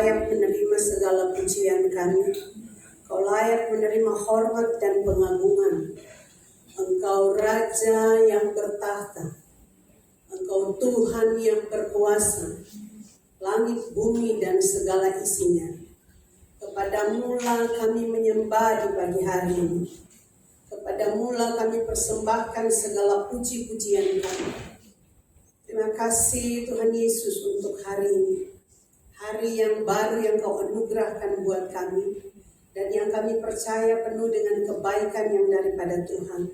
layak menerima segala pujian kami. Kau layak menerima hormat dan pengagungan. Engkau Raja yang bertahta. Engkau Tuhan yang berkuasa. Langit, bumi, dan segala isinya. Kepadamu-lah kami menyembah di pagi hari ini. Kepadamu-lah kami persembahkan segala puji-pujian kami. Terima kasih Tuhan Yesus untuk hari ini. Hari yang baru yang Kau anugerahkan buat kami. Dan yang kami percaya penuh dengan kebaikan yang daripada Tuhan.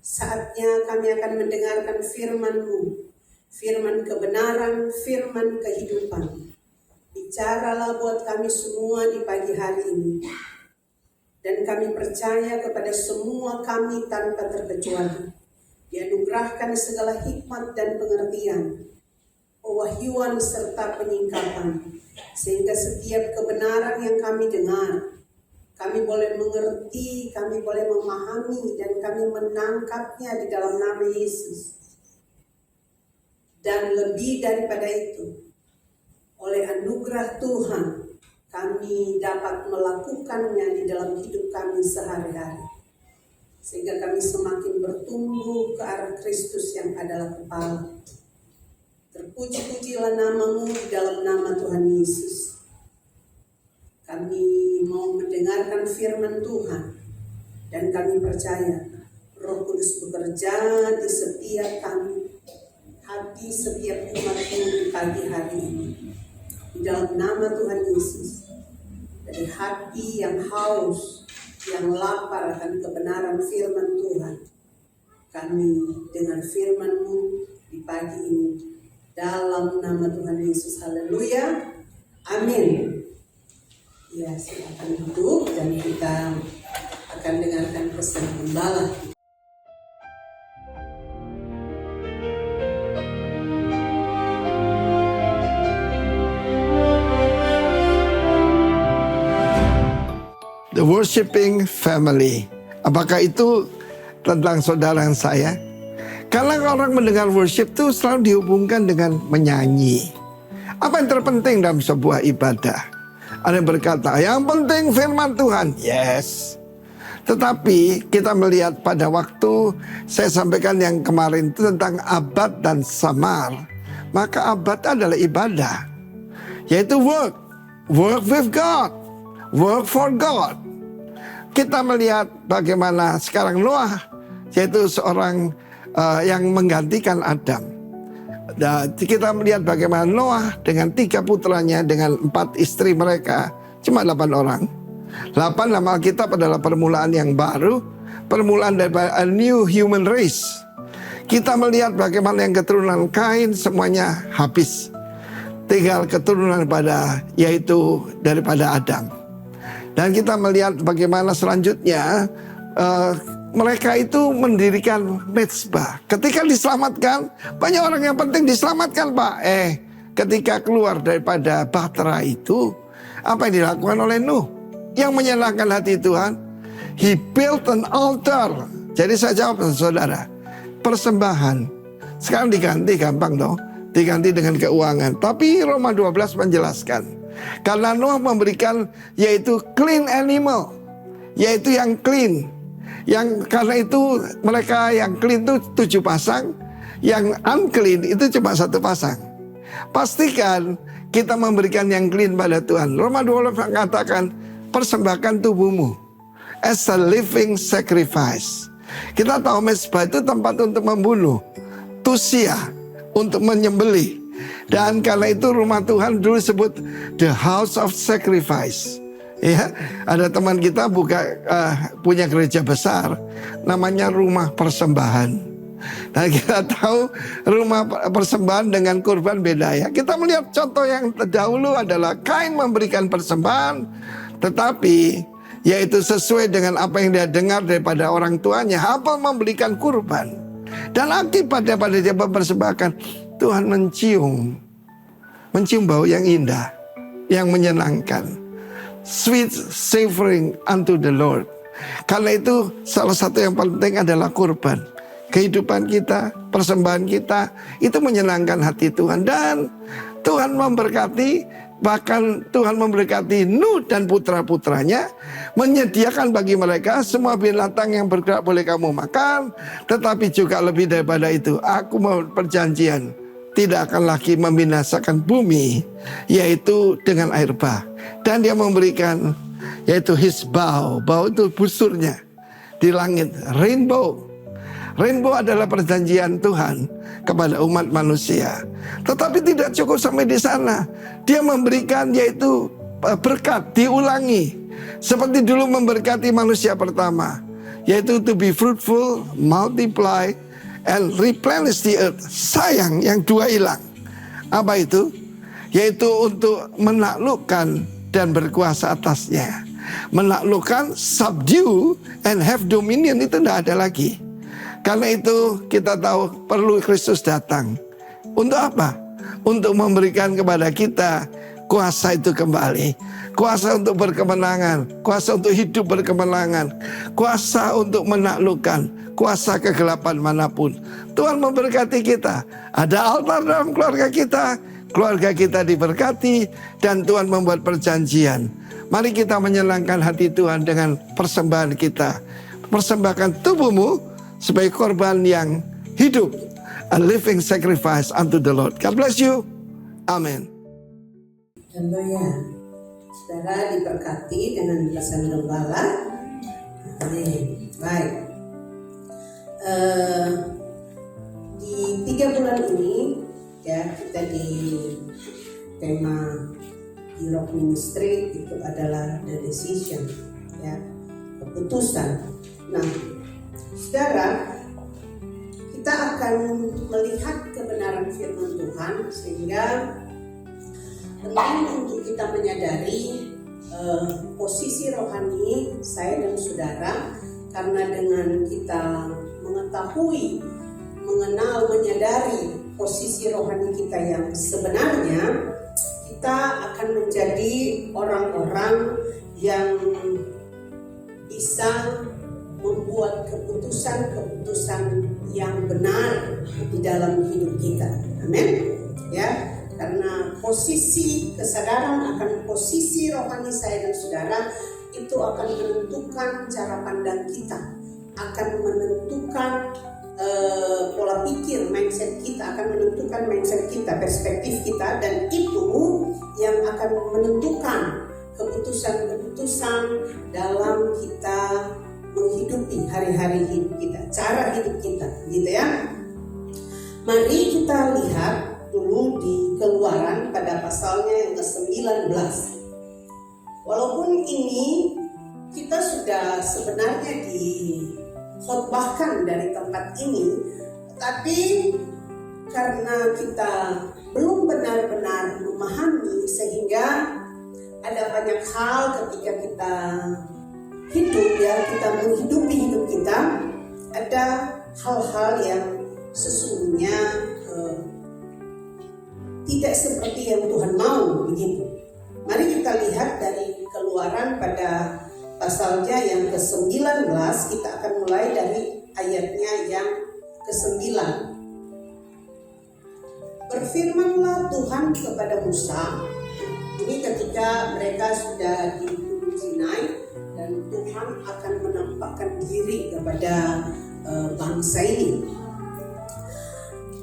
Saatnya kami akan mendengarkan firman-Mu. Firman kebenaran, firman kehidupan. Bicaralah buat kami semua di pagi hari ini. Dan kami percaya kepada semua kami tanpa terkecuali. Dianugerahkan segala hikmat dan pengertian, pewahyuan serta penyingkapan. Sehingga setiap kebenaran yang kami dengar, kami boleh mengerti, kami boleh memahami, dan kami menangkapnya di dalam nama Yesus. Dan lebih daripada itu, oleh anugerah Tuhan, kami dapat melakukannya di dalam hidup kami sehari-hari. Sehingga kami semakin bertumbuh ke arah Kristus yang adalah kepala. Terpuji-pujilah nama-Mu di dalam nama Tuhan Yesus. Kami mau mendengarkan firman Tuhan. Dan kami percaya Roh Kudus bekerja di setiap kami. Hati setiap umat-Mu di pagi hari ini. Di dalam nama Tuhan Yesus, dari hati yang haus, yang lapar akan kebenaran firman Tuhan, kami dengan firman-Mu di pagi ini, dalam nama Tuhan Yesus, haleluya, amin. Ya, silakan duduk dan kita akan dengarkan pesan gembala. The worshiping family. Apakah itu tentang saudara dan saya? Karena orang mendengar worship itu selalu dihubungkan dengan menyanyi. Apa yang terpenting dalam sebuah ibadah? Ada yang berkata, yang penting firman Tuhan. Yes. Tetapi kita melihat pada waktu saya sampaikan yang kemarin itu tentang abad dan samar. Maka abad adalah ibadah. Yaitu work. Work with God. Work for God. Kita melihat bagaimana sekarang Noah, yaitu seorang yang menggantikan Adam. Dan kita melihat bagaimana Noah dengan 3 putranya, dengan 4 istri mereka, cuma 8 orang. 8 nama Alkitab adalah permulaan yang baru, permulaan dari a new human race. Kita melihat bagaimana yang keturunan Kain semuanya habis. Tinggal keturunan yaitu daripada Adam. Dan kita melihat bagaimana selanjutnya mereka itu mendirikan mezbah. Ketika diselamatkan, banyak orang yang penting diselamatkan, Pak. Ketika keluar daripada bahtera itu, apa yang dilakukan oleh Nuh? Yang menyenangkan hati Tuhan, he built an altar. Jadi saya jawab saudara, persembahan. Sekarang diganti gampang dong, diganti dengan keuangan. Tapi Roma 12 menjelaskan. Karena Noah memberikan yaitu clean animal, yaitu yang clean. Yang karena itu mereka yang clean itu 7 pasang, yang unclean itu cuma 1 pasang. Pastikan kita memberikan yang clean pada Tuhan. Roma 12 mengatakan persembahkan tubuhmu as a living sacrifice. Kita tahu mezbah itu tempat untuk membunuh, tusia, untuk menyembelih. Dan karena itu rumah Tuhan dulu sebut the house of sacrifice. Ya, ada teman kita punya gereja besar, namanya rumah persembahan. Nah, kita tahu rumah persembahan dengan kurban beda ya. Kita melihat contoh yang terdahulu adalah Kain memberikan persembahan, tetapi yaitu sesuai dengan apa yang dia dengar daripada orang tuanya. Habel memberikan kurban, dan akibatnya pada dia mempersembahkan, Tuhan mencium bau yang indah, yang menyenangkan. Sweet savoring unto the Lord. Karena itu salah satu yang penting adalah kurban. Kehidupan kita, persembahan kita, itu menyenangkan hati Tuhan. Dan Tuhan memberkati Bahkan Tuhan memberkati Nuh dan putra-putranya, menyediakan bagi mereka semua binatang yang bergerak boleh kamu makan. Tetapi juga lebih daripada itu, aku mau perjanjian, tidak akan lagi membinasakan bumi, yaitu dengan air bah. Dan dia memberikan, yaitu hisbau, bau itu busurnya di langit, rainbow. Rainbow adalah perjanjian Tuhan kepada umat manusia. Tetapi tidak cukup sampai di sana. Dia memberikan, yaitu berkat diulangi. Seperti dulu memberkati manusia pertama, yaitu to be fruitful, multiply, and replenish the earth. Sayang yang dua hilang. Apa itu? Yaitu untuk menaklukkan dan berkuasa atasnya. Menaklukkan, subdue, and have dominion, itu tidak ada lagi. Karena itu kita tahu perlu Kristus datang. Untuk apa? Untuk memberikan kepada kita kuasa itu kembali. Kuasa untuk berkemenangan. Kuasa untuk hidup berkemenangan. Kuasa untuk menaklukkan. Kuasa kegelapan manapun. Tuhan memberkati kita. Ada altar dalam keluarga kita. Keluarga kita diberkati. Dan Tuhan membuat perjanjian. Mari kita menyenangkan hati Tuhan dengan persembahan kita. Persembahkan tubuhmu sebagai korban yang hidup, a living sacrifice unto the Lord. God bless you. Amen. Haleluya. Saudara diberkati dengan pesan gembala. Amin. Baik. Di 3 bulan ini ya, kita di tema Europe Ministry itu adalah the decision, ya, keputusan. Nah, saudara, kita akan melihat kebenaran firman Tuhan, sehingga penting untuk kita menyadari posisi rohani saya dan saudara, karena dengan kita mengetahui, mengenal, menyadari posisi rohani kita yang sebenarnya, kita akan menjadi orang-orang yang bisa membuat keputusan-keputusan yang benar di dalam hidup kita. Amin. Ya, karena posisi kesadaran akan posisi rohani saya dan saudara itu akan menentukan cara pandang kita, akan menentukan pola pikir, mindset kita, akan menentukan mindset kita, perspektif kita, dan itu yang akan menentukan keputusan-keputusan dalam kita menghidupi hari-hari hidup kita, cara hidup kita, gitu ya. Mari kita lihat dulu di Keluaran pada pasalnya yang ke-19. Walaupun ini kita sudah sebenarnya dikhotbahkan dari tempat ini, tapi karena kita belum benar-benar memahami, sehingga ada banyak hal ketika kita hidup, ya, kita menghidupi hidup kita, ada hal-hal yang sesungguhnya tidak seperti yang Tuhan mau, begitu. Mari kita lihat dari Keluaran pada pasalnya yang ke-19, kita akan mulai dari ayatnya yang ke-9. Berfirmanlah Tuhan kepada Musa, ini ketika mereka sudah di Gunung Sinai, dan Tuhan akan menampakkan diri kepada bangsa ini.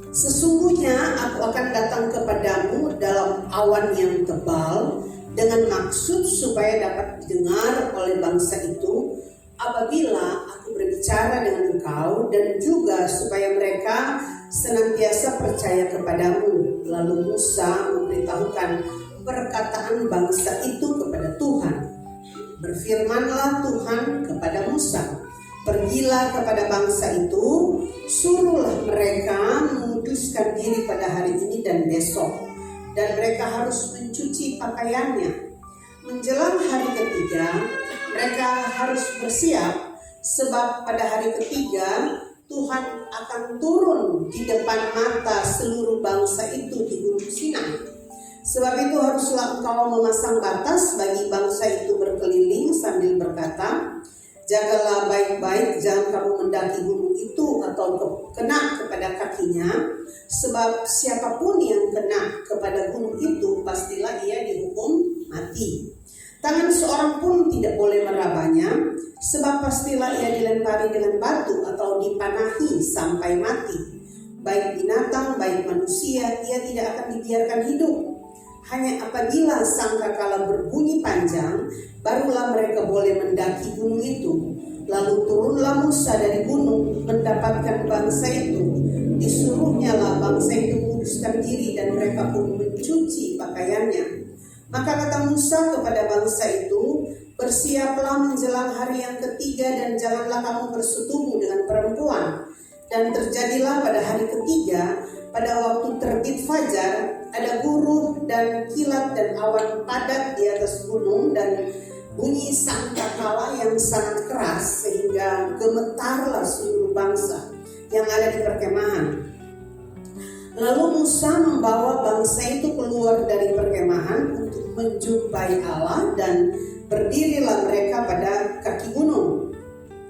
Sesungguhnya aku akan datang kepadamu dalam awan yang tebal, dengan maksud supaya dapat didengar oleh bangsa itu apabila aku berbicara dengan engkau, dan juga supaya mereka senantiasa percaya kepadamu. Lalu Musa memberitahukan perkataan bangsa itu kepada Tuhan. Berfirmanlah Tuhan kepada Musa, pergilah kepada bangsa itu, suruhlah mereka menguduskan diri pada hari ini dan besok, dan mereka harus mencuci pakaiannya. Menjelang hari ketiga, mereka harus bersiap, sebab pada hari ketiga Tuhan akan turun di depan mata seluruh bangsa itu di Gunung Sinai. Sebab itu haruslah engkau memasang batas bagi bangsa itu berkeliling sambil berkata, jagalah baik-baik, jangan kamu mendaki gunung itu atau kena kepada kakinya, Sebab siapapun yang kena kepada gunung itu, pastilah ia dihukum mati. Tangan seorang pun tidak boleh merabanya, sebab pastilah ia dilempari dengan batu atau dipanahi sampai mati. Baik binatang, baik manusia, ia tidak akan dibiarkan hidup. Hanya apabila sangkakala berbunyi panjang, barulah mereka boleh mendaki gunung itu. Lalu turunlah Musa dari gunung mendapatkan bangsa itu. Disuruhnyalah bangsa itu kuduskan diri, dan mereka pun mencuci pakaiannya. Maka kata Musa kepada bangsa itu, bersiaplah menjelang hari yang ketiga, dan janganlah kamu bersetubuh dengan perempuan. Dan terjadilah pada hari ketiga, pada waktu terbit fajar, ada guruh dan kilat dan awan padat di atas gunung, dan bunyi sangkakala yang sangat keras, sehingga gemetarlah seluruh bangsa yang ada di perkemahan. Lalu Musa membawa bangsa itu keluar dari perkemahan untuk menjumpai Allah, dan berdirilah mereka pada kaki gunung.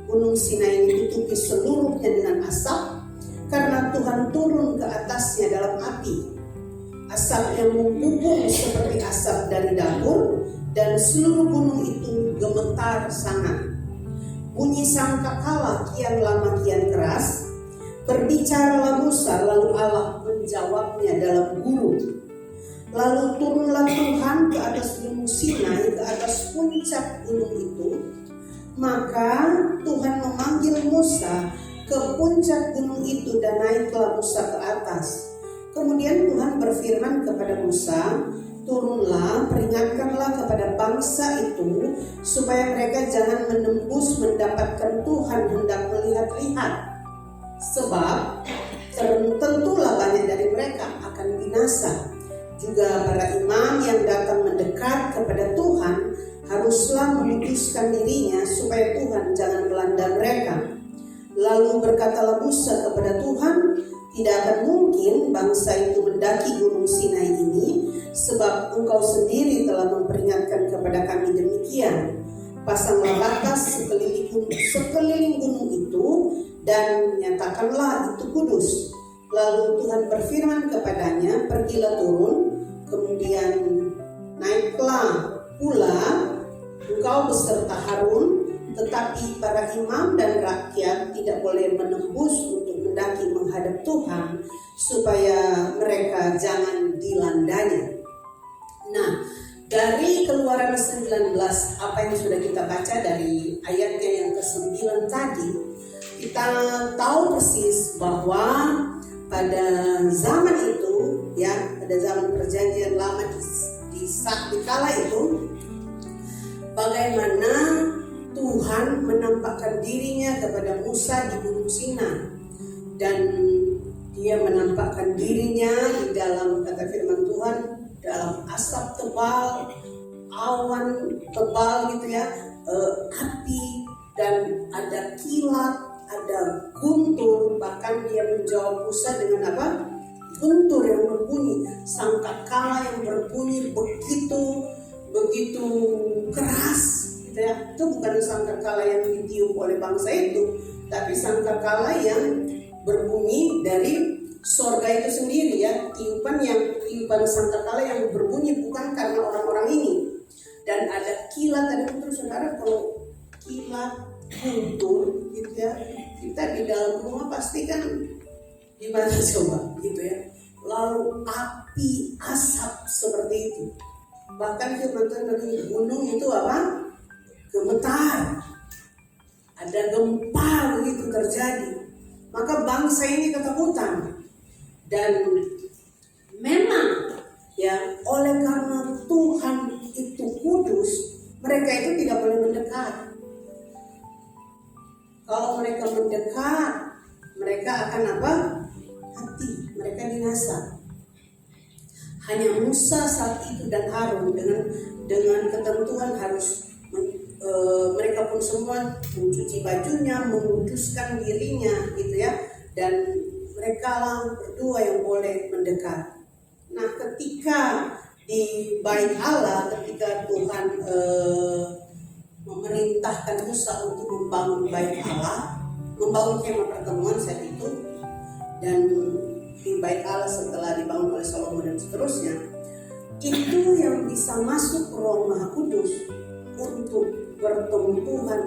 Gunung Sinai ditutupi seluruhnya dengan asap, karena Tuhan turun ke atasnya dalam api. Asap yang mengepul seperti asap dari dapur, dan seluruh gunung itu gemetar sangat. Bunyi sangkakala kian lama kian keras. Berbicaralah Musa, lalu Allah menjawabnya dalam gurun. Lalu turunlah Tuhan ke atas gunung Sinai, ke atas puncak gunung itu. Maka Tuhan memanggil Musa ke puncak gunung itu, dan naiklah Musa ke atas. Kemudian Tuhan berfirman kepada Musa, turunlah, peringatkanlah kepada bangsa itu, supaya mereka jangan menembus mendapatkan Tuhan hendak melihat-lihat. Sebab tentulah banyak dari mereka akan binasa. Juga para imam yang datang mendekat kepada Tuhan haruslah menguduskan dirinya, supaya Tuhan jangan melanda mereka. Lalu berkatalah Musa kepada Tuhan, tidak akan mungkin bangsa itu mendaki gunung Sinai ini, sebab engkau sendiri telah memperingatkan kepada kami demikian. Pasanglah batas sekeliling gunung itu, dan nyatakanlah itu kudus. Lalu Tuhan berfirman kepadanya, pergilah turun, kemudian naiklah pula engkau beserta Harun, tetapi para imam dan rakyat tidak boleh menembus untuk mendaki menghadap Tuhan, supaya mereka jangan dilandanya. Nah, dari Keluaran 19, apa yang sudah kita baca dari ayatnya yang ke-9 tadi, kita tahu persis bahwa pada zaman itu, ya, pada zaman perjanjian lama di kala itu, bagaimana Tuhan menampakkan dirinya kepada Musa di Gunung Sinai, dan dia menampakkan dirinya di dalam, kata firman Tuhan, dalam asap tebal, awan tebal gitu ya, api, dan ada kilat, ada guntur. Bahkan dia menjawab Musa dengan apa? Guntur yang berbunyi, sangkakala yang berbunyi begitu keras gitu ya. Itu bukan sangkakala yang ditiup oleh bangsa itu, tapi sangkakala yang berbunyi dari sorga itu sendiri ya. Tiupan sangkakala yang berbunyi bukan karena orang-orang ini. Dan ada kilat, ada guntur. Saudara, kalau kilat, guntur gitu ya, kita di dalam rumah pasti kan gimana coba gitu ya. Lalu api, asap seperti itu. Bahkan firman Tuhan dari gunung itu apa? Gemetar. Ada gempa begitu terjadi. Maka bangsa ini ketakutan. Dan memang ya, oleh karena Tuhan itu kudus, mereka itu tidak boleh mendekat. Kalau mereka mendekat, mereka akan apa? Mati, mereka binasa. Hanya Musa saat itu dan Harun dengan ketentuan harus mereka pun semua mencuci bajunya, menguduskan dirinya gitu ya, dan mereka lah berdua yang boleh mendekat. Nah, ketika di Bait Allah, ketika Tuhan memerintahkan Musa untuk membangun Bait Allah, membangun kemah pertemuan saat itu, dan di Bait Allah seterusnya, itu yang bisa masuk ke ruang Maha Kudus untuk bertemu Tuhan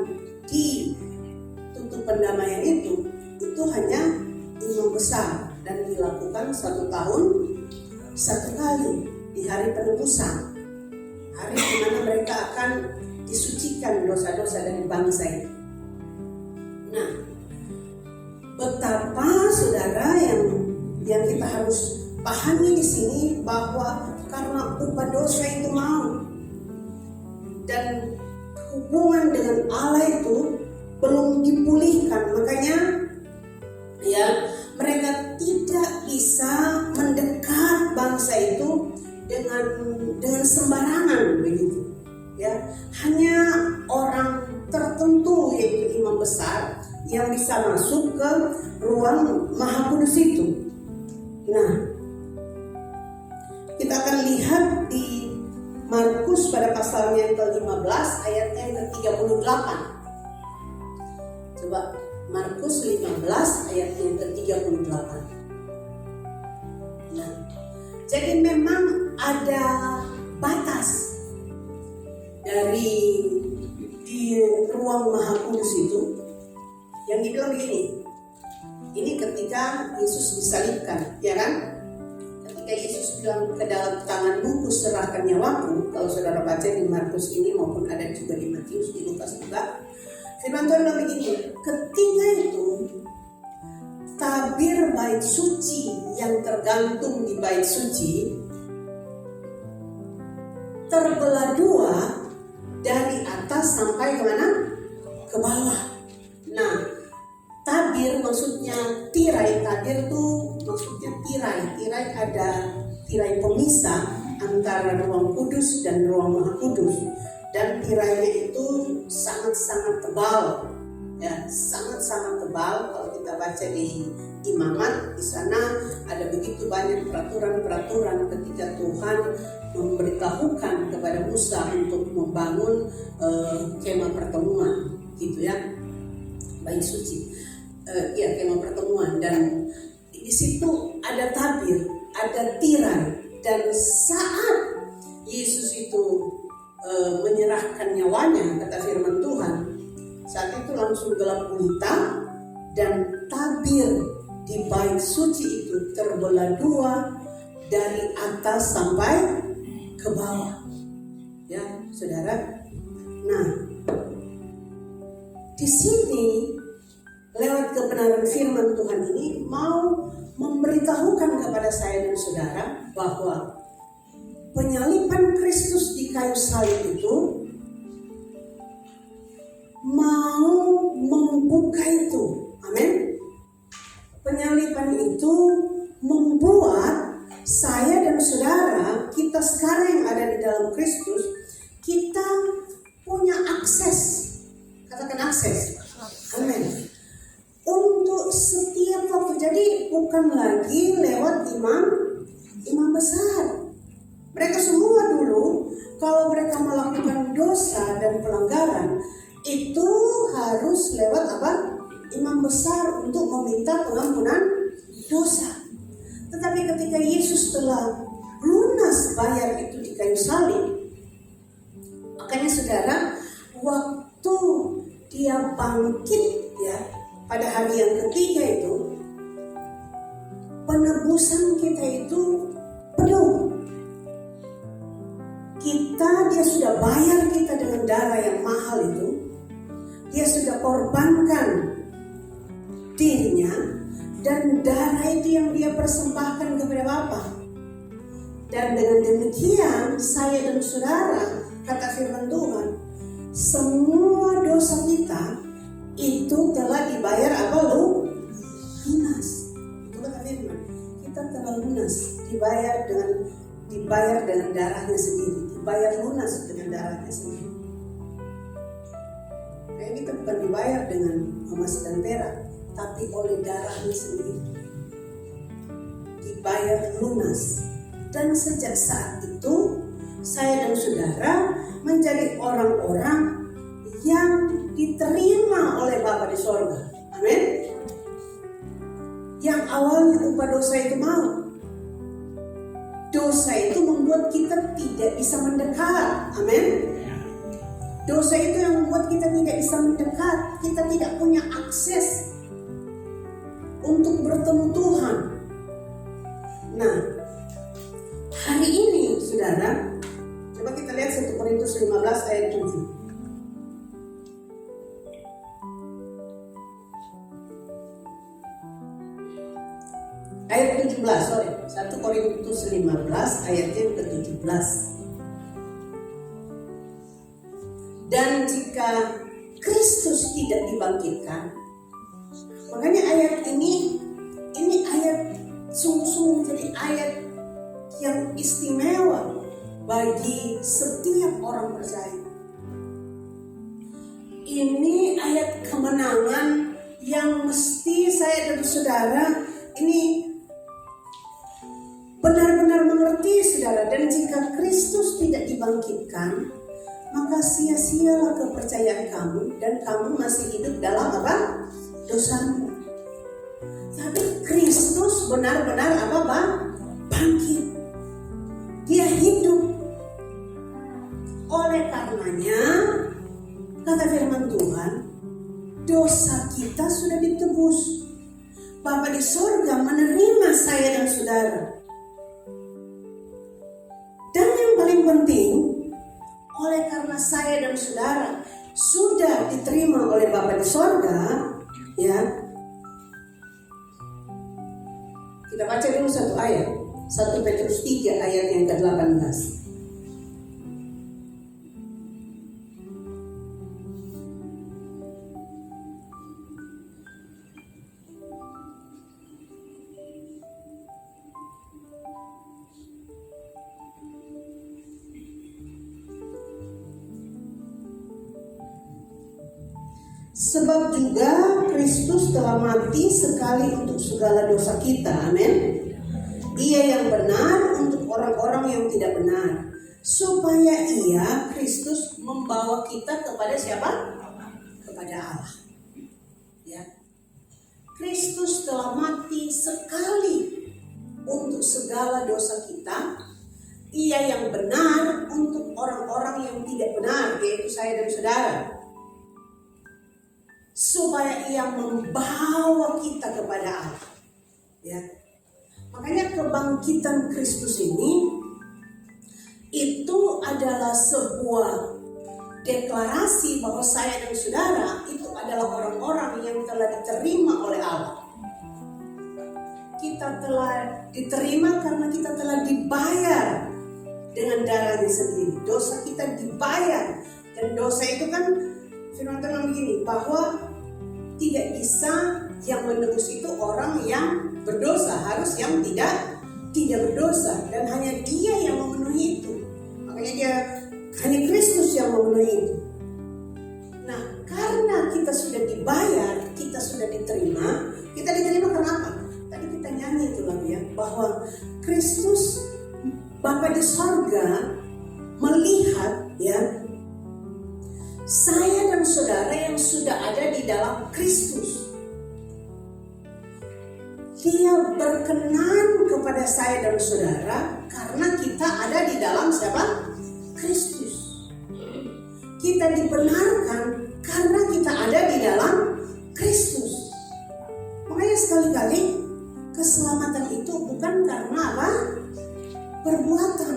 di tutup pendamaian itu hanya imam besar, dan dilakukan 1 tahun 1 kali di hari penebusan, hari di mana mereka akan disucikan dosa-dosa dari bangsa ini. Nah, betapa saudara yang kita harus pahami di sini, bahwa karena upah dosa itu mau, dan hubungan dengan Allah itu belum dipulihkan, makanya ya mereka tidak bisa mendekat bangsa itu dengan sembarangan begitu. Ya, hanya orang tertentu yaitu imam besar yang bisa masuk ke ruang Maha Kudus itu. Nah, kita akan lihat di Markus pada pasalnya yang ke-15 ayatnya yang ke-38. Coba Markus 15 ayatnya yang ke-38. Nah, jadi memang ada batas dari di ruang Maha Kudus itu, yang dibilang begini. Ini ketika Yesus disalibkan, ya kan? Ketika Yesus bilang, ke dalam tanganmu kuserahkan nyawaku. Kalau saudara baca di Markus ini maupun ada juga di Matius, di Lukas juga, firman Tuhan bilang begini, ketika itu tabir bait suci yang tergantung di bait suci terbelah 2 dari atas sampai kemana? Ke bawah. Nah, tabir maksudnya tirai. Tabir tuh maksudnya tirai. Tirai ada tirai pemisah antara ruang kudus dan ruang Maha Kudus. Dan tirainya itu sangat-sangat tebal. Ya, sangat-sangat tebal. Kalau kita baca di Imamat, di sana ada begitu banyak peraturan-peraturan ketika Tuhan memberitahukan kepada Musa untuk membangun kemah pertemuan, gitu ya, bait suci, ya kemah pertemuan. Dan di situ ada tabir, ada tirai, dan saat Yesus itu menyerahkan nyawanya, kata firman Tuhan, saat itu langsung gelap gulita, dan tabir di bait suci itu terbelah 2 dari atas sampai ke bawah, ya saudara. Nah, di sini lewat kebenaran firman Tuhan ini mau memberitahukan kepada saya dan saudara bahwa penyaliban Kristus di kayu salib itu mau membuka itu. Amin. Penyaliban itu membuat saya dan saudara, kita sekarang yang ada di dalam Kristus, kita punya akses. Katakan akses. Amin. Untuk setiap waktu. Jadi bukan lagi lewat imam besar. Mereka semua dulu kalau mereka melakukan dosa dan pelanggaran, itu harus lewat apa? Imam besar untuk meminta pengampunan dosa. Tetapi ketika Yesus telah lunas bayar itu di kayu salib, makanya saudara, waktu dia bangkit ya pada hari yang ketiga itu, penebusan kita itu penuh. Dia sudah bayar kita dengan darah yang mahal itu. Dia sudah korbankan dirinya, dan darah itu yang dia persembahkan kepada Bapa. Dan dengan demikian saya dan saudara, kata firman Tuhan, semua dosa kita itu telah dibayar apa lunas. Itu kata firman, kita telah lunas, dibayar dengan darahnya sendiri, dibayar lunas dengan darahnya sendiri. Nah, kita bukan dibayar dengan emas dan perak, tapi oleh darahnya sendiri, dibayar lunas. Dan sejak saat itu saya dan saudara menjadi orang-orang yang diterima oleh Bapa di sorga. Amin. Yang awalnya upah dosa itu mau, Dosa itu membuat kita tidak bisa mendekat. Amin. Dosa itu yang membuat kita tidak bisa mendekat. Kita tidak punya akses untuk bertemu Tuhan. Nah, hari ini saudara, coba kita lihat 1 Korintus 15 ayat 7. Ayat 17, 1 Korintus 15 ayat yang ke-17. Dan jika Kristus tidak dibangkitkan, makanya ayat ini ayat sungguh-sungguh menjadi ayat yang istimewa bagi setiap orang percaya. Ini ayat kemenangan yang mesti saya dan saudara ini benar-benar mengerti saudara. Dan jika Kristus tidak dibangkitkan, maka sia-sialah kepercayaan kamu dan kamu masih hidup dalam apa? Dosamu. Tapi Kristus benar-benar apa Bang? Bangkit. Dia hidup. Oleh karenanya, kata firman Tuhan, dosa kita sudah ditebus. Bapa di sorga menerima saya dan saudara. Dan yang paling penting, oleh karena saya dan saudara sudah diterima oleh Bapa di sorga, ya. Kita baca dulu satu ayat, 1 Petrus 3 ayat yang ke-18. Sebab juga Kristus telah mati sekali untuk segala dosa kita, amin. Ia yang benar untuk orang-orang yang tidak benar, supaya ia, Kristus, membawa kita kepada siapa? Kepada Allah. Ya. Kristus telah mati sekali untuk segala dosa kita. Ia yang benar untuk orang-orang yang tidak benar, yaitu saya dan saudara, supaya ia membawa kita kepada Allah. Ya. Makanya kebangkitan Kristus ini itu adalah sebuah deklarasi bahwa saya dan saudara itu adalah orang-orang yang telah diterima oleh Allah. Kita telah diterima karena kita telah dibayar dengan darahnya sendiri. Dosa kita dibayar, dan dosa itu kan firman Tuhan begini, bahwa tidak bisa yang menebus itu orang yang berdosa, harus yang tidak berdosa, dan hanya Dia yang memenuhi itu. Makanya hanya Kristus yang memenuhi itu. Nah, karena kita sudah dibayar, kita sudah diterima. Kita diterima karena apa? Tadi kita nyanyi itu lagu ya, bahwa Kristus Bapa di sorga melihat ya saya dan saudara yang sudah ada di dalam Kristus. Dia berkenan kepada saya dan saudara karena kita ada di dalam siapa? Kristus. Kita dibenarkan karena kita ada di dalam Kristus. Makanya sekali-kali keselamatan itu bukan karena apa? Perbuatan.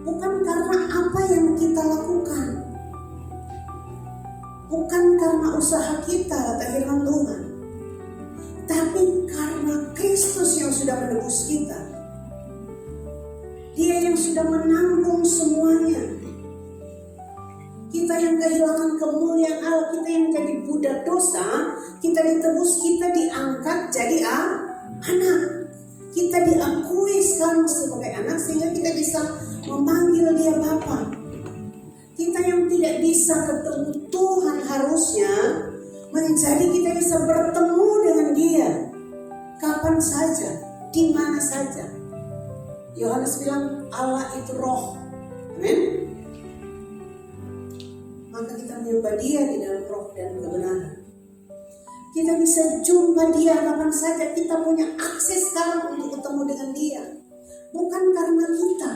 Bukan karena apa yang kita lakukan. Bukan karena usaha kita, kata firman Tuhan, tapi karena Kristus yang sudah menebus kita. Dia yang sudah menanggung semuanya. Kita yang kehilangan kemuliaan Allah, kita yang jadi budak dosa, kita ditebus, kita diangkat jadi anak. Kita diakui sekarang sebagai anak sehingga kita bisa memanggil Dia Bapa. Kita yang tidak bisa ketemu Tuhan harusnya menjadi kita bisa bertemu dengan Dia kapan saja, di mana saja. Yohanes bilang Allah itu roh. Amin. Maka kita menyembah Dia di dalam roh dan kebenaran. Kita bisa jumpa Dia kapan saja. Kita punya akses sekarang untuk ketemu dengan Dia. Bukan karena kita,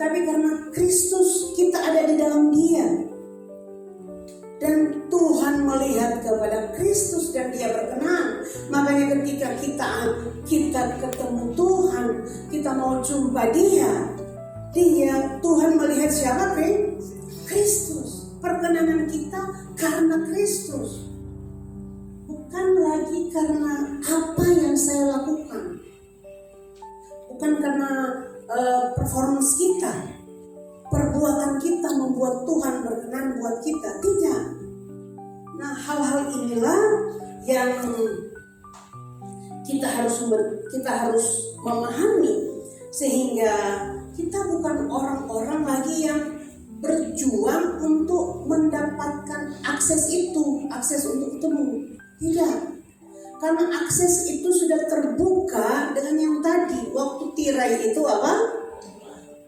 tapi karena Kristus, kita ada di dalam Dia. Dan Tuhan melihat kepada Kristus dan Dia berkenan. Makanya ketika kita ketemu Tuhan, kita mau jumpa Dia, Tuhan melihat siapa? Kristus. Perkenanan kita karena Kristus, bukan lagi karena apa yang saya lakukan, bukan karena performance kita, perbuatan kita membuat Tuhan berkenan buat kita, tidak. Nah, hal-hal inilah yang kita harus memahami, sehingga kita bukan orang-orang lagi yang berjuang untuk mendapatkan akses untuk ketemu. Tidak. Karena akses itu sudah terbuka dengan yang tadi. Waktu tirai itu apa?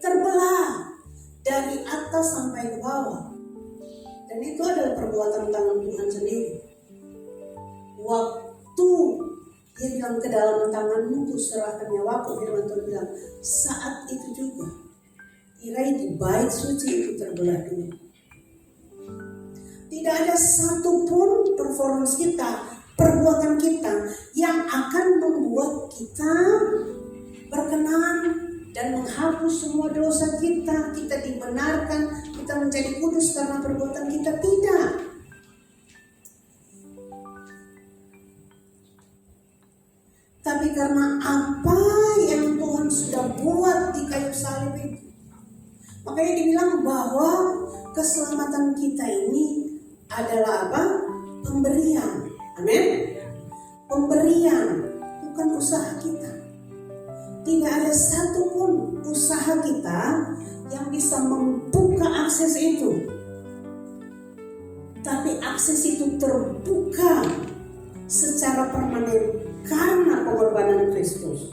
Terbelah dari atas sampai ke bawah. Dan itu adalah perbuatan tangan Tuhan sendiri. Waktu Dia bilang ke dalam tanganmu ku serahkan nyawaku, firman Tuhan bilang, saat itu juga tirai di bait suci itu terbelah dulu. Tidak ada satupun performance kita, perbuatan kita yang akan membuat kita berkenan dan menghapus semua dosa kita. Kita dibenarkan, kita menjadi kudus karena perbuatan kita, tidak. Tapi karena apa yang Tuhan sudah buat di kayu salib itu. Makanya dibilang bahwa keselamatan kita ini adalah apa? Pemberian. Amin. Pemberian, bukan usaha kita. Tidak ada satupun usaha kita yang bisa membuka akses itu. Tapi akses itu terbuka secara permanen karena pengorbanan Kristus.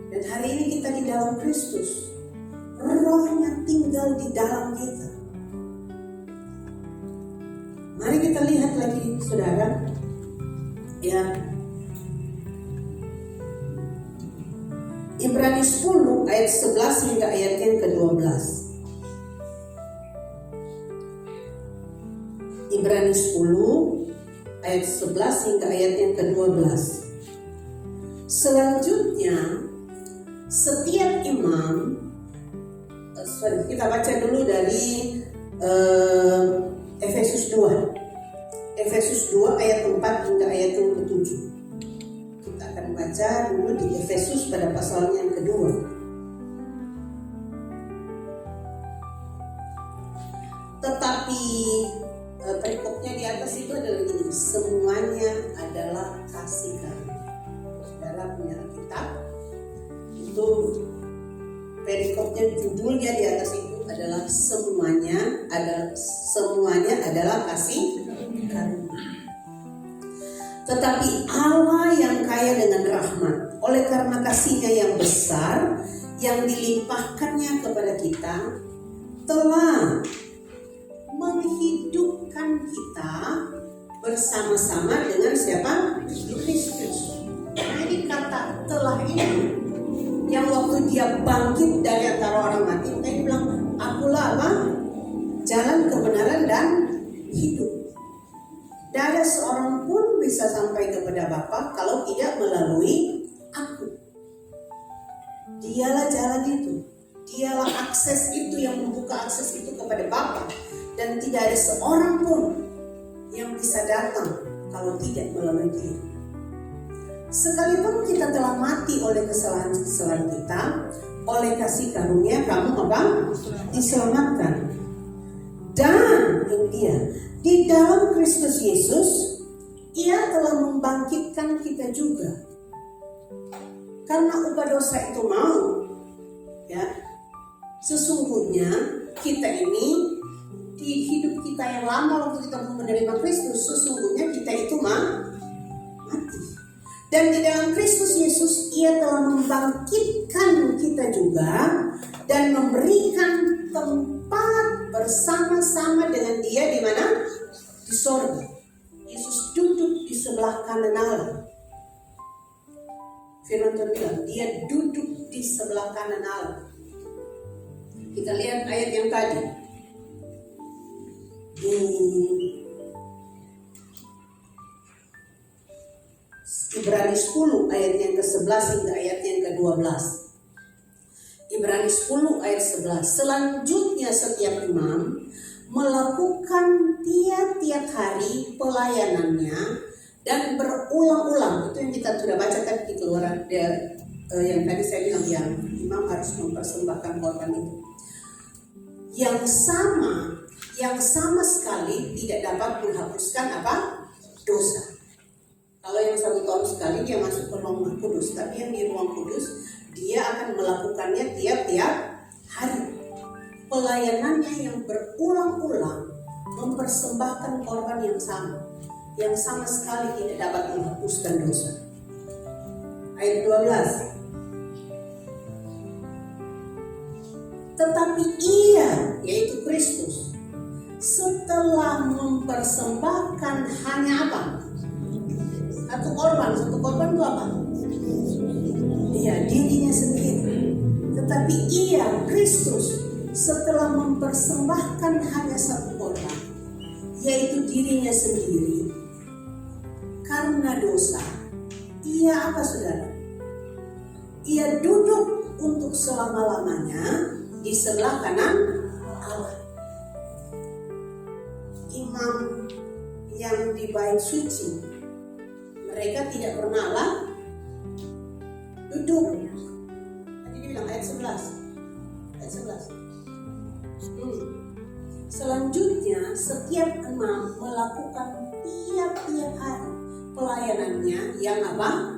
Dan hari ini kita di dalam Kristus, Roh-Nya tinggal di dalam kita. Mari kita lihat lagi, saudara, ya, Ibrani 10 ayat 11 hingga ayat yang ke-12. Ibrani 10 ayat 11 hingga ayat yang ke-12. Selanjutnya, setiap imam, kita baca dulu dari Efesus 2. Efesus 2 ayat 4 hingga ayat yang ke-7. Kita akan baca dulu di Efesus pada pasalnya yang kedua. Tetapi perikopnya di atas itu adalah ini, semuanya adalah kasih karunia. Saudara punya kitab, itu perikopnya, judulnya di atas itu adalah semuanya adalah kasih karunia. Tetapi Allah yang kaya dengan rahmat, oleh karena kasih-Nya yang besar yang dilimpahkannya kepada kita, telah menghidupkan kita bersama-sama dengan siapa? Kristus. Nah, ini kata telah ini yang waktu Dia bangkit dari antara orang mati, Dia bilang, akulah apa? Jalan kebenaran dan hidup. Tidak ada seorang pun bisa sampai kepada Bapa kalau tidak melalui aku. Dialah jalan itu, Dialah akses itu yang membuka akses itu kepada Bapa. Dan tidak ada seorang pun yang bisa datang kalau tidak melalui Dia. Sekalipun kita telah mati oleh kesalahan-kesalahan kita, oleh kasih karunia kamu apa? Diselamatkan. Dan ini dia, di dalam Kristus Yesus, Ia telah membangkitkan kita juga. Karena upah dosa itu mau, ya, sesungguhnya kita ini di hidup kita yang lama waktu kita menerima Kristus, sesungguhnya kita itu mati. Dan di dalam Kristus Yesus, Ia telah membangkitkan kita juga dan memberikan tempat bersama-sama dengan Dia di mana? Di sorga. Yesus duduk di sebelah kanan Allah. Firman Tuhan bilang, dia duduk di sebelah kanan Allah. Kita lihat ayat yang tadi. Ibrani 10 ayat yang ke-11 hingga ayat yang ke-12. Ibrani 10 ayat 11. Selanjutnya setiap imam melakukan tiap-tiap hari pelayanannya dan berulang-ulang. Itu yang kita sudah bacakan di Keluaran yang tadi saya bilang, yang imam harus mempersembahkan korban itu. Yang sama sekali tidak dapat menghapuskan apa? Dosa. Kalau yang 1 tahun sekali dia masuk ke ruang kudus, tapi yang di ruang kudus dia akan melakukannya tiap-tiap hari. Pelayanannya yang berulang-ulang mempersembahkan korban yang sama sekali tidak dapat menghapuskan dosa. Ayat 12. Tetapi ia, yaitu Kristus, setelah mempersembahkan hanya apa? Satu korban itu apa? Iya, dirinya sendiri. Tetapi ia, Kristus, setelah mempersembahkan hanya satu korban, yaitu dirinya sendiri, karena dosa, ia apa, saudara? Ia duduk untuk selama-lamanya di sebelah kanan Allah. Imam yang di bait suci, mereka tidak pernah duduk. Tadi dia bilang ayat 11. Selanjutnya setiap imam melakukan tiap-tiap hari pelayanannya yang apa?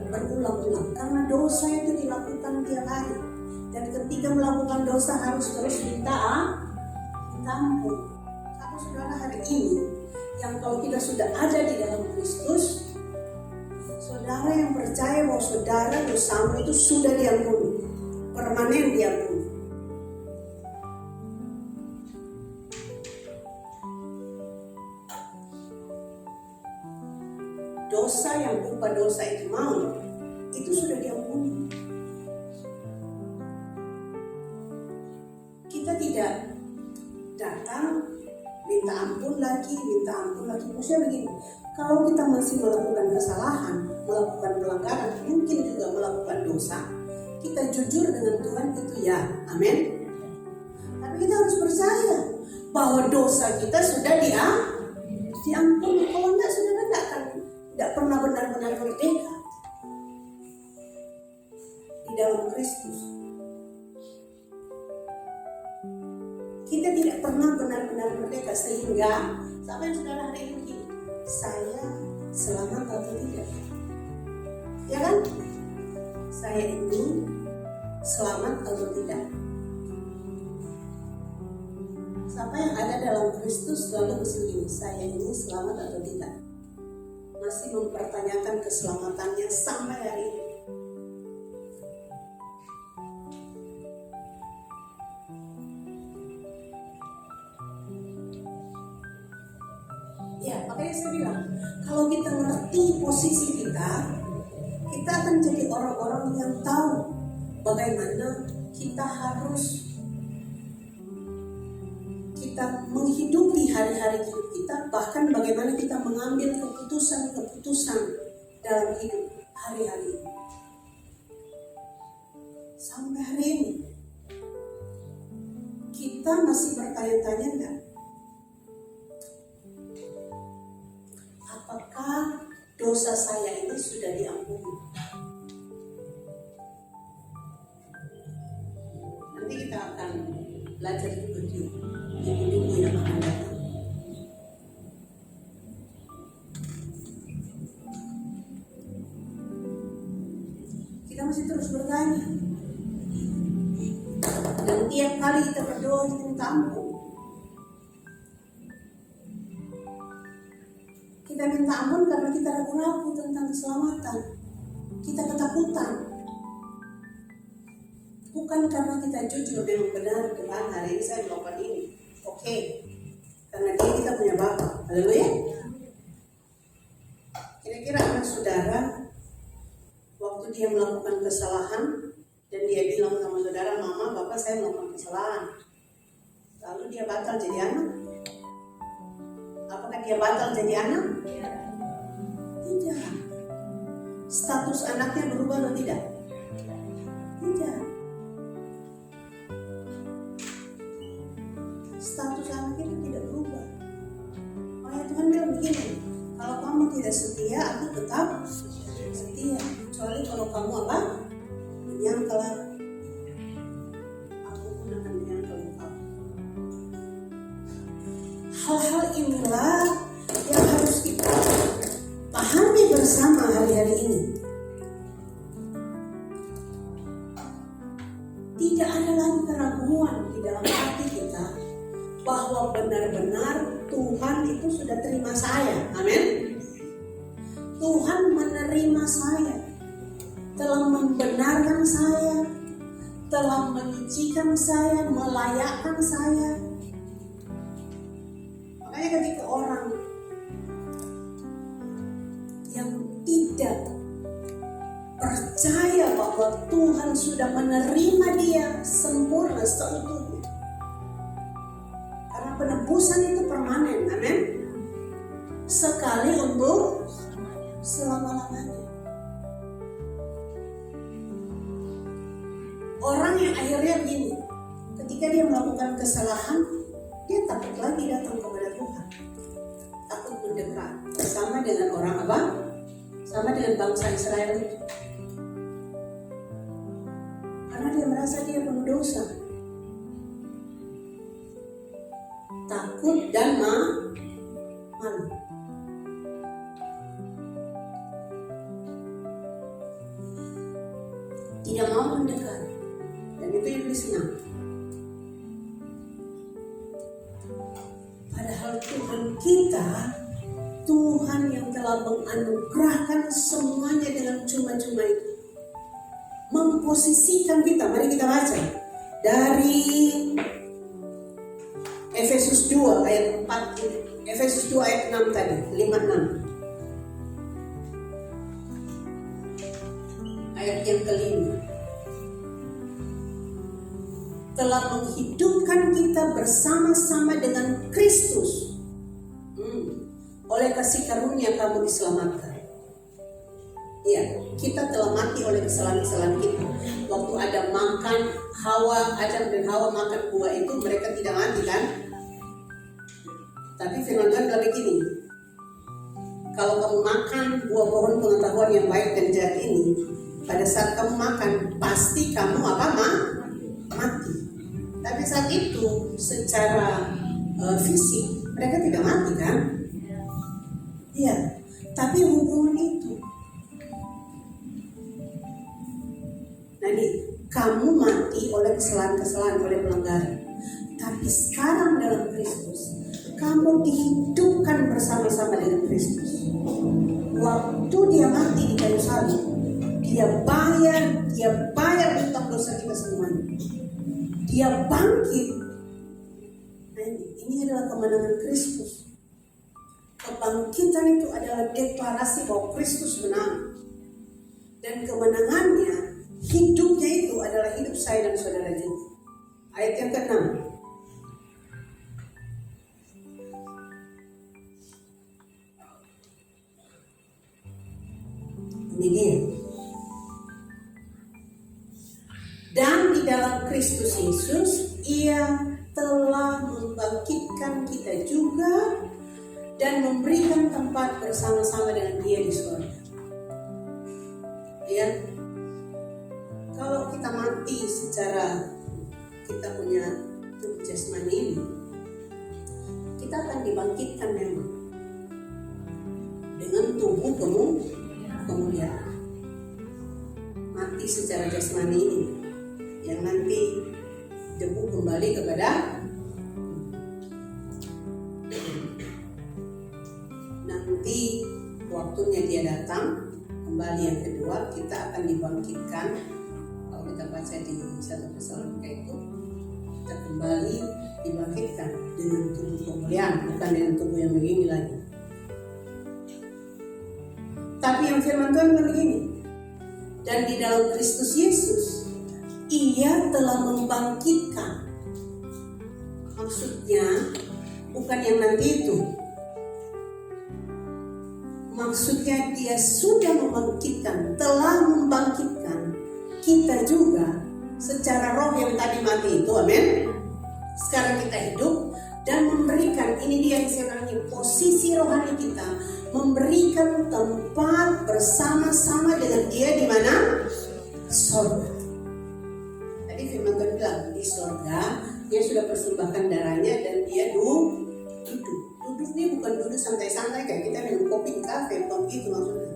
Berulang-ulang. Karena dosa itu dilakukan tiap hari. Dan ketika melakukan dosa harus terus minta ampun. Sama saudara hari ini, yang kalau kita sudah ada di dalam Kristus, saudara yang percaya bahwa saudara dosamu itu sudah diampuni, permanen diampuni. Dosa yang berupa dosa itu maut, itu sudah diampuni. Kita tidak datang minta ampun lagi. Maksudnya begini, kalau kita masih melakukan kesalahan, melakukan pelanggaran, mungkin juga melakukan dosa, kita jujur dengan Tuhan itu ya, amin. Tapi kita harus percaya bahwa dosa kita sudah diampuni. Kalau enggak, saudara tidak pernah benar-benar merdeka di dalam Kristus. Kita tidak pernah benar-benar merdeka, sehingga sampai saudara hari ini, saya selamat atau tidak? Ya kan? Saya ini selamat atau tidak? Siapa yang ada dalam Kristus selalu berselisih, saya ini selamat atau tidak? Masih mempertanyakan keselamatannya sampai hari ini. Ya, makanya saya bilang, kalau kita mengerti posisi kita akan jadi orang-orang yang tahu bagaimana kita harus menghidupi hari-hari hidup kita, bahkan bagaimana kita mengambil keputusan-keputusan dalam hidup hari-hari ini. Sampai hari ini kita masih bertanya-tanya enggak? Apakah dosa saya ini sudah diampuni? Nanti kita akan belajar itu di minggu yang akan datang. Kita masih terus bertanya. Dan tiap kali kita berdoa, kita minta ampun. Kita minta ampun karena kita ragu-ragu tentang keselamatan. Kita ketakutan. Bukan karena kita jujur dan benar, Tuhan hari ini saya melakukan ini. Oke. Karena dia kita punya Bapa. Haleluya. Kira-kira anak saudara waktu waktu dia melakukan kesalahan dan dia bilang sama saudara, mama, bapak saya melakukan kesalahan, lalu dia batal jadi anak. Apakah dia batal jadi anak? Tidak. Status anaknya berubah atau tidak? Tidak. Status anak itu tidak berubah. Makanya Tuhan bilang begini, kalau kamu tidak setia, aku tetap setia. Kecuali kalau kamu apa? Menyangkal aku. Aku pun akan menyangkal kamu. Hal-hal inilah yang harus kita pahami bersama hari-hari ini. Tidak ada lagi keraguan di dalam hati kita bahwa benar-benar Tuhan itu sudah terima saya. Amin. Tuhan menerima saya, telah membenarkan saya, telah menyucikan saya, melayakkan saya. Makanya ketika orang yang tidak percaya bahwa Tuhan sudah menerima dia sempurna seutuhnya, karena penebusan itu permanen, amin, sekali untuk selama-lamanya. Orang yang akhirnya begini, ketika dia melakukan kesalahan, dia takut lagi datang kepada Tuhan, takut mendekat. Sama dengan orang apa? Sama dengan bangsa Israel itu. Karena dia merasa dia penuh dosa, takut dan malu. Tidak mau mendekat, dan itu yang disenang. Padahal Tuhan kita, Tuhan yang telah menganugerahkan semuanya dengan cuma-cuma itu, memposisikan kita. Mari kita baca dari Efesus 2 ayat 4 ini. Efesus 2 ayat 6 tadi, 5-6. Ayat yang kelima. Telah menghidupkan kita bersama-sama dengan Kristus. Oleh kasih karunia kamu diselamatkan. Ya, kita telah mati oleh kesalahan-kesalahan kita. Waktu Adam makan, Adam dan Hawa makan buah itu, mereka tidak mati kan? Tapi firman Tuhan bilang begini, kalau kamu makan buah pohon pengetahuan yang baik dan jahat ini, pada saat kamu makan, pasti kamu mati. Tapi saat itu, secara fisik, mereka tidak mati kan? Iya, tapi hubungan itu. Nanti kamu mati oleh kesalahan-kesalahan, oleh pelanggaran. Tapi sekarang dalam Kristus, kamu dihidupkan bersama-sama dengan Kristus. Waktu dia mati di kayu salib, dia bayar utang dosa kita semuanya. Dia bangkit. Nah, ini adalah kemenangan Kristus. Kebangkitan itu adalah deklarasi bahwa Kristus menang. Dan kemenangannya, hidupnya itu adalah hidup saya dan saudara juga. Ayat yang ke-6. Ini dia. Dan di dalam Kristus Yesus, Ia telah membangkitkan kita juga dan memberikan tempat bersama-sama dengan Dia di surga. Ya, kalau kita mati secara kita punya tubuh jasmani ini, kita akan dibangkitkan memang dengan tubuh kemuliaan. Mati secara jasmani ini, yang nanti debu kembali kepada nanti waktunya dia datang kembali yang kedua, kita akan dibangkitkan. Kalau kita baca di 1 Tesalonika itu, kita kembali dibangkitkan dengan tubuh kemuliaan, bukan dengan tubuh yang begini lagi. Tapi yang firman Tuhan bilang begini, Dan di dalam Kristus Yesus, Ia telah membangkitkan. Maksudnya bukan yang nanti itu. Maksudnya Dia sudah membangkitkan, telah membangkitkan kita juga secara roh yang tadi mati itu, amin. Sekarang kita hidup dan memberikan, ini dia yang saya bilang, posisi rohani kita, memberikan tempat bersama-sama dengan Dia di mana? Sorga. Tadi firman Tuhan bilang di sorga Dia sudah persembahkan darahnya dan Dia duduk. Duduk ini bukan duduk santai-santai kayak kita minum kopi di kafe, bukan gitu maksudnya.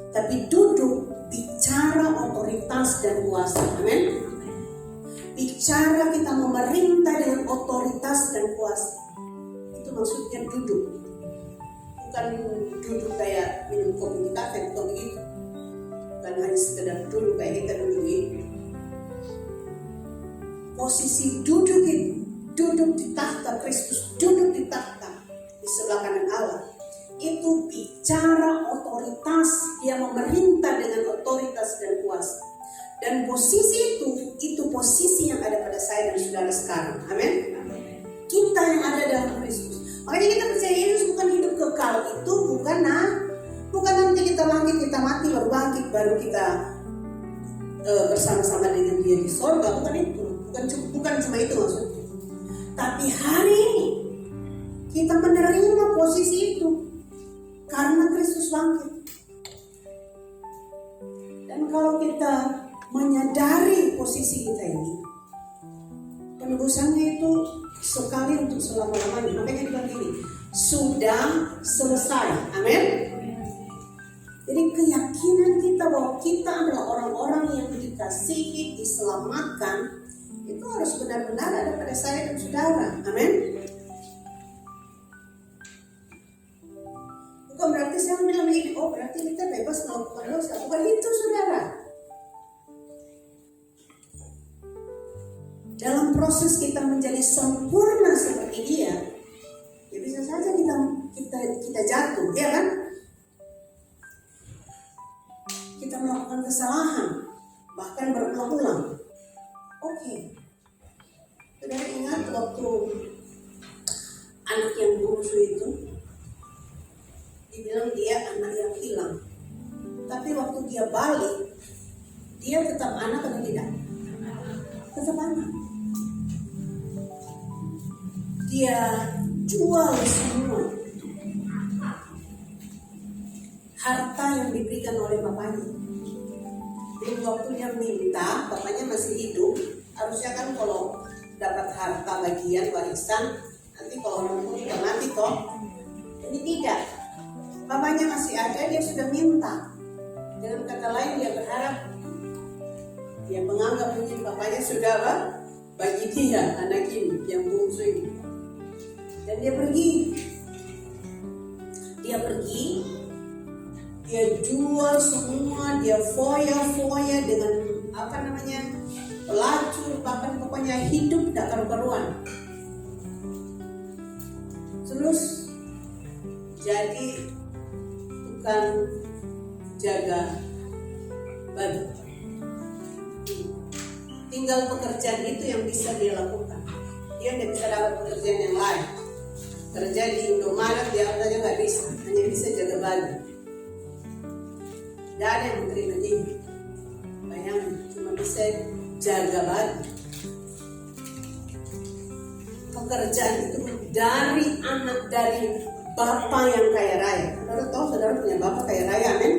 Tapi duduk bicara otoritas dan kuasa, amin. Bicara kita memerintah dengan otoritas dan kuasa. Itu maksudnya duduk. Bukan duduk kayak minum kopi di kafe, bukan begitu. Bukan hanya sekedar duduk kayak kita duduk ini. Posisi duduk itu, duduk di takhta Kristus, duduk di takhta di sebelah kanan Allah. Itu bicara otoritas, Dia memerintah dengan otoritas dan kuasa. Dan posisi itu posisi yang ada pada saya dan saudara sekarang. Amin. Kita yang ada dalam Kristus. Makanya kita percaya Yesus bukan hidup kekal, itu bukan nanti kita langit, kita mati baru bangkit, baru kita bersama-sama dengan Dia di sorga. Bukan itu, bukan cuma itu maksudnya. Tapi hari ini kita menerima posisi itu karena Kristus bangkit. Dan kalau kita menyadari posisi kita ini, penebusannya itu sekali untuk selama-lamanya. Makanya dibilang gini, sudah selesai. Amin. Jadi keyakinan kita bahwa kita adalah orang-orang yang dikasihi, diselamatkan, itu harus benar-benar ada pada saya dan saudara. Amin. Bukan berarti saya bilang begini, oh berarti kita bebas melakukan dosa. Bukan itu, saudara. Dalam proses kita menjadi sempurna seperti Dia, ya bisa saja kita jatuh, ya kan? Kita melakukan kesalahan, bahkan berulang-ulang. Oke. Saudara ingat waktu anak yang bungsu itu, dibilang dia anak yang hilang. Tapi waktu dia balik, dia tetap anak atau tidak? Tetap anak. Dia jual semua harta yang diberikan oleh bapaknya. Jadi waktu dia minta, bapaknya masih hidup. Harusnya kan kalau dapat harta bagian warisan, nanti kalau orang tua udah mati toh. Ini tidak. Bapaknya masih ada, dia sudah minta. Dengan kata lain dia berharap, dia menganggap mungkin bapaknya sudah bagi dia anak ini yang bungsu ini. Dan dia pergi, dia jual semua, dia foya-foya dengan pelacur, bahkan pokoknya hidup tidak karu-karuan. Terus jadi tukang jaga baju. Tinggal pekerjaan itu yang bisa dia lakukan. Dia tidak bisa dapat pekerjaan yang lain. Kerja di Indomaret dia katanya nggak bisa, hanya bisa jaga baju. Tidak ada yang menerima dia. Bayangin, cuma bisa jaga baju. Pekerjaan itu dari bapak yang kaya raya. Saudara tahu saudara punya bapak kaya raya, amin?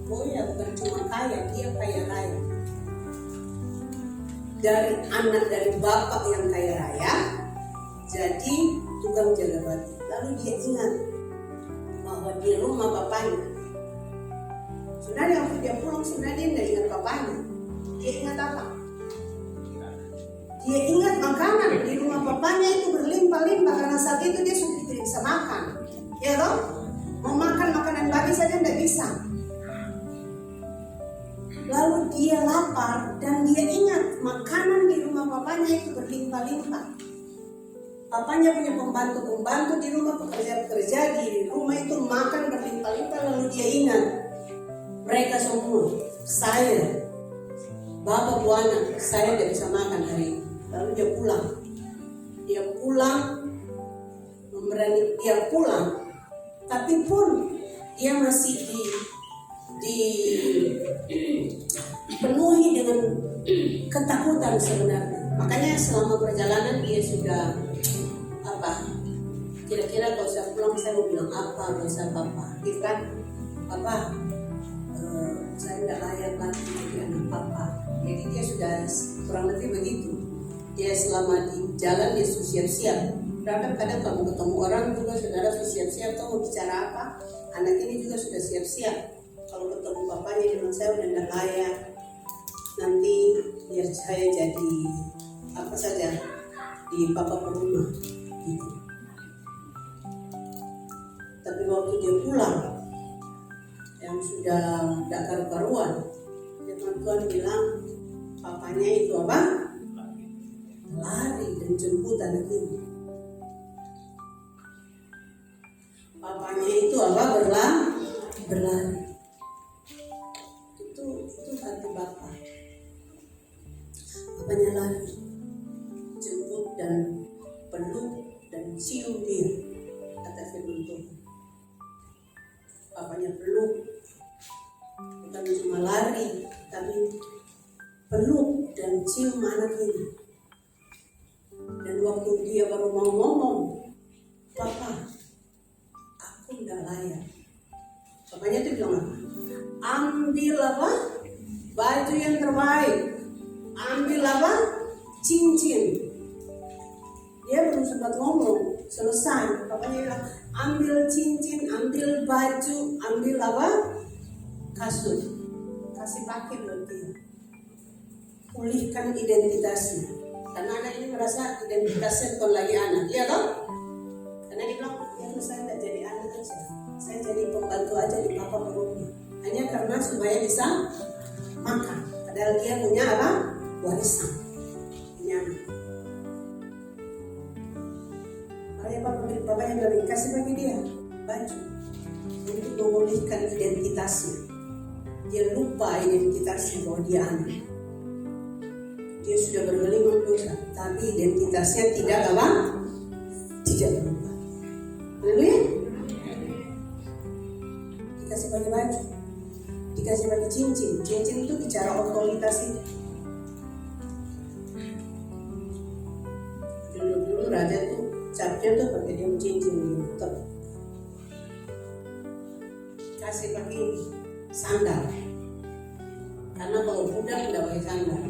Oh ya, bukan cuma kaya, dia kaya raya. Dari bapak yang kaya raya, jadi tukang jaga batu. Lalu dia ingat bahwa di rumah bapaknya, sebenarnya waktu dia pulang sebenarnya dia tidak ingat bapaknya. Dia ingat apa? Dia ingat makanan di rumah bapaknya itu berlimpah-limpah karena saat itu dia sudah tidak bisa makan. Ya toh? Mau makan makanan babi saja tidak bisa. Lalu dia lapar dan dia ingat makanan di rumah bapaknya itu berlimpah-limpah. Bapaknya punya pembantu-pembantu di rumah, pekerja-pekerja di rumah itu makan berlimpah-limpah. Lalu dia ingat mereka semua, saya, bapak bu anak, saya tidak bisa makan hari ini. Lalu dia pulang, memberani dia pulang, tapi pun dia masih dipenuhi dengan ketakutan sebenarnya. Makanya selama perjalanan dia sudah kira-kira kalau saya pulang saya mau bilang apa bahasa papa, gitu kan? Papa, saya tidak layak lagi jadi anak papa. Jadi dia sudah kurang lebih begitu. Dia selama di jalan dia sudah siap-siap. Kadang kalau ketemu orang juga saudara sudah siap-siap atau mau bicara apa. Anak ini juga sudah siap-siap. Kalau ketemu bapaknya dengan saya udah tidak layak. Nanti biar saya jadi apa saja di papa rumah gitu. Tapi waktu dia pulang yang sudah tidak karu-karuan, Tuhan bilang papanya itu apa? Lari dan jemput anak ini. Papanya itu apa? Berlari. Itu hati bapak. Papanya lari, jemput dan peluk dan cium dia, kata firman Tuhan. Papanya peluk, bukan cuma lari, tapi peluk dan cium anak ini. Dan waktu dia baru mau ngomong, papa, aku udah layak. Papanya itu bilang apa? Ambil apa? Baju yang terbaik. Ambil apa? Cincin. Dia belum sempat ngomong, selesai. Papanya bilang, ambil cincin, ambil baju, ambil apa? Kasut. Kasih pakai buat dia. Pulihkan identitasnya. Karena anak ini merasa identitasnya bukan lagi anak, iya toh? Karena dia bilang, ya saya tidak jadi anak aja, saya jadi pembantu aja di papa rumah. Hanya karena supaya bisa makan. Padahal dia punya apa? Warisan. Punya anak. Makanya bapak yang dari kasih bagi dia baju untuk memulihkan identitasnya. Dia lupa identitasnya bahwa dia anak. Dia sudah bergelimang dosa, tapi identitasnya tidak apa? Tidak berubah. Haleluya. Dikasih bagi baju, dikasih bagi cincin. Cincin itu bicara otoritas itu. Dulu raja tuh capnya tuh pakai dia cincin gitu. Kasih pakai sandal. Karena kalau budak tidak pakai sandal.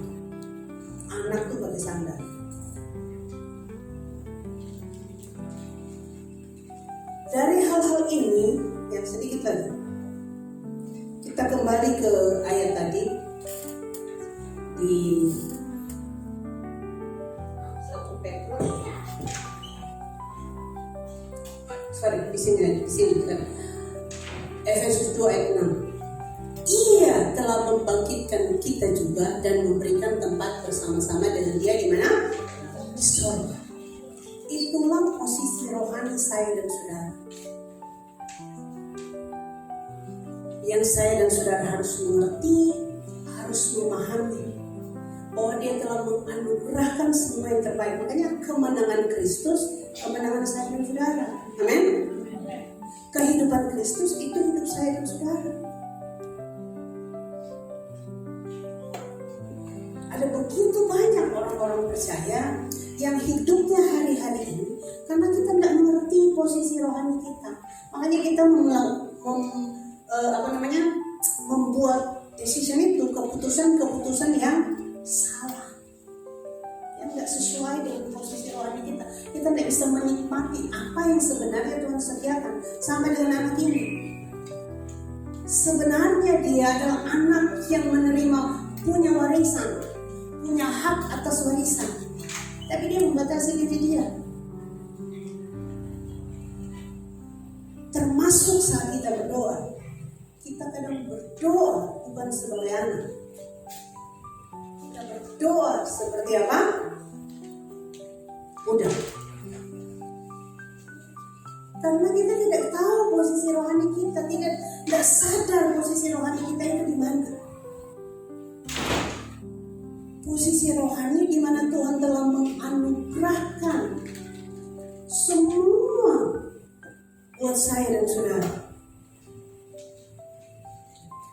Anak tuh pakai sandal. Dari hal-hal ini yang sedikit lagi, kita kembali ke ayat tadi di 1 Petrus. Di sini. Efesus 2 ayat 6. Ia telah membangkitkan kita juga dan memberikan tempat bersama-sama dengan dia di mana? Di surga. Itulah posisi rohani saya dan saudara. Yang saya dan saudara harus mengerti, harus memahami bahwa dia telah menganugerahkan semua yang terbaik. Makanya kemenangan Kristus, kemenangan saya dan saudara. Amin. Kehidupan Kristus itu hidup saya dan saudara. Ada begitu banyak orang-orang percaya yang hidupnya hari-hari ini karena kita tidak mengerti posisi rohani kita. Makanya kita membuat decision itu, keputusan yang salah, yang tidak sesuai dengan posisi rohani kita. Kita tidak bisa menikmati apa yang sebenarnya Tuhan sediakan. Sama dengan anak ini. Sebenarnya dia adalah anak yang menerima, punya warisan, punya hak atas warisan, tapi dia membatasi diri dia. Termasuk saat kita berdoa, kita kadang berdoa bukan sebagai anak, kita berdoa seperti apa? Budak. Karena kita tidak tahu posisi rohani kita, tidak tidak sadar posisi rohani kita itu di mana. Posisi rohani di mana Tuhan telah menganugerahkan semua buat saya dan saudara.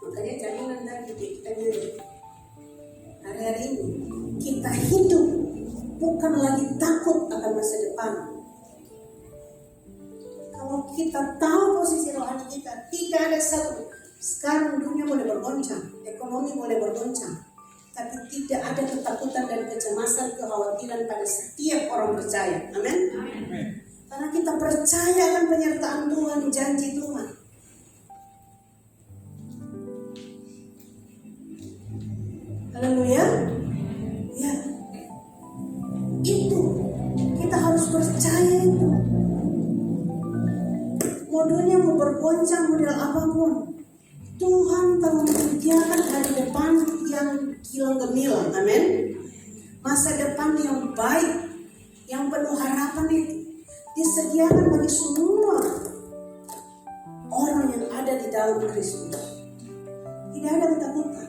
Makanya jangan tadi kita hari-hari ini kita hidup bukan lagi takut akan masa depan. Kalau kita tahu posisi rohani kita, tidak ada satu. Sekarang dunia boleh bergoncang, ekonomi boleh bergoncang, tapi tidak ada ketakutan dan kecemasan, kekhawatiran pada setiap orang percaya. Amin. Karena kita percaya akan penyertaan Tuhan, janji Tuhan. Haleluya. Ya. Itu kita harus percaya itu. Modelnya mau bergoncang model apapun, Tuhan telah menyediakan hari depan yang kilang gemilang. Amin. Masa depan yang baik, yang penuh harapan itu disediakan bagi semua orang yang ada di dalam Kristus. Tidak ada ketakutan.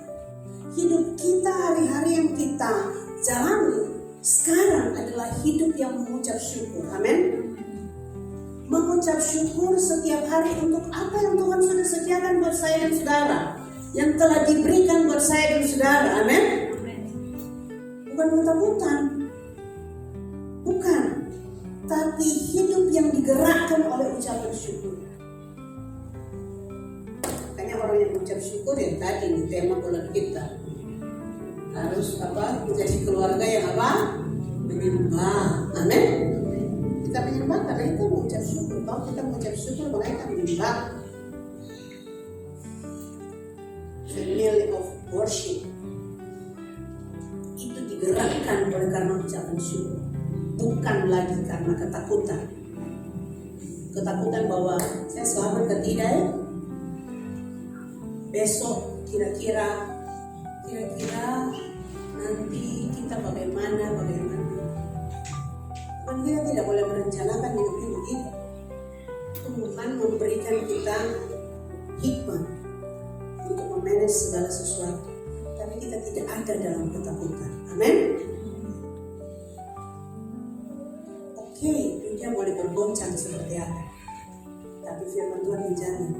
Hidup kita hari-hari yang kita jalani sekarang adalah hidup yang mengucap syukur. Amin. Mengucap syukur setiap hari untuk apa yang Tuhan sudah sediakan buat saya dan saudara, yang telah diberikan buat saya dan saudara. Amin. Bukan ketakutan, bukan, tapi hidup yang digerakkan oleh ucapan syukur. Makanya orang yang mengucap syukur yang tadi nih tema bulan kita harus menjadi keluarga yang menyembah. Amin. Kita menyembah karena itu mengucap syukur. Kalau kita mengucap syukur, makanya kita menyembah. Family of worship itu digerakkan oleh karena ucapan syukur, bukan lagi karena ketakutan. Ketakutan bahwa saya selamat ke tidak ya? Besok kira-kira nanti kita bagaimana. Kita tidak boleh merencanakan hidup kita. Tuhan memberikan kita hikmah untuk memanage segala sesuatu, tapi kita tidak ada dalam ketakutan. Amin. Oke, dunia boleh bergoncang seperti apa, tapi firman Tuhan menjamin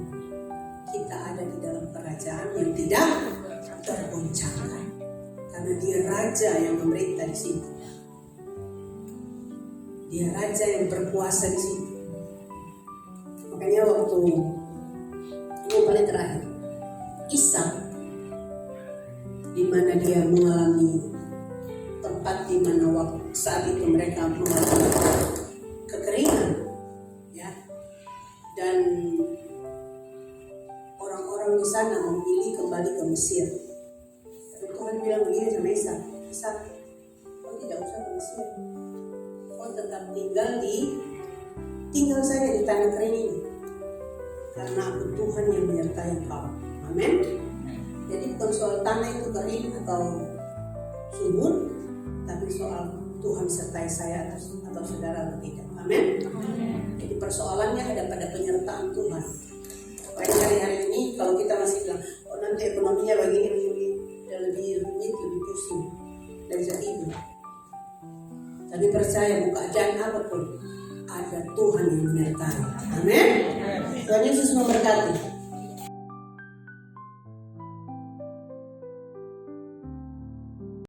kita ada di dalam kerajaan yang tidak tergoncangkan, karena Dia Raja yang memerintah di situ. Dia Raja yang berkuasa di sini. Makanya waktu ini paling terakhir, Ishak, di mana dia mengalami tempat di mana waktu saat itu mereka mengalami kekeringan, ya, dan orang-orang di sana memilih kembali ke Mesir. Tapi Tuhan bilang begini sama Ishak, kau tidak usah ke Mesir. Kau tetap tinggal saja di tanah kering ini, karena aku Tuhan yang menyertai kau. Amin. Jadi bukan soal tanah itu kering atau subur, tapi soal Tuhan sertai saya atau saudara atau tidak. Amin. Jadi persoalannya ada pada penyertaan Tuhan. Baik hari-hari ini kalau kita masih bilang, oh nanti ekonominya begini, dan lebih rumit, lebih pusing, dan bisa tidur. Tapi percaya buka keadaan apapun, ada Tuhan yang menyertai. Amin. Tuhan Yesus memberkati.